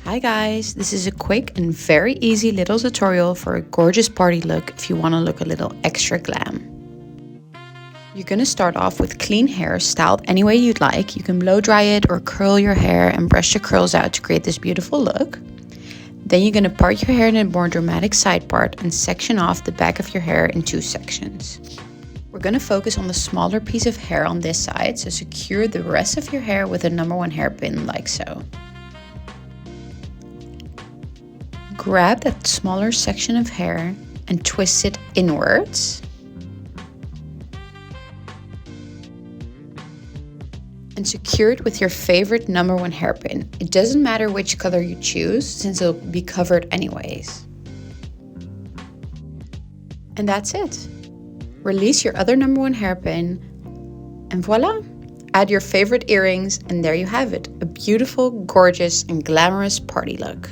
Hi guys, this is a quick and very easy little tutorial for a gorgeous party look if you want to look a little extra glam. You're going to start off with clean hair styled any way you'd like. You can blow dry it or curl your hair and brush the curls out to create this beautiful look. Then you're going to part your hair in a more dramatic side part and section off the back of your hair in 2 sections. We're going to focus on the smaller piece of hair on this side, so secure the rest of your hair with a number 1 hairpin like so. Grab that smaller section of hair and twist it inwards. And secure it with your favorite number 1 hairpin. It doesn't matter which color you choose since it'll be covered anyways. And that's it. Release your other number 1 hairpin and voila! Add your favorite earrings and there you have it. A beautiful, gorgeous and glamorous party look.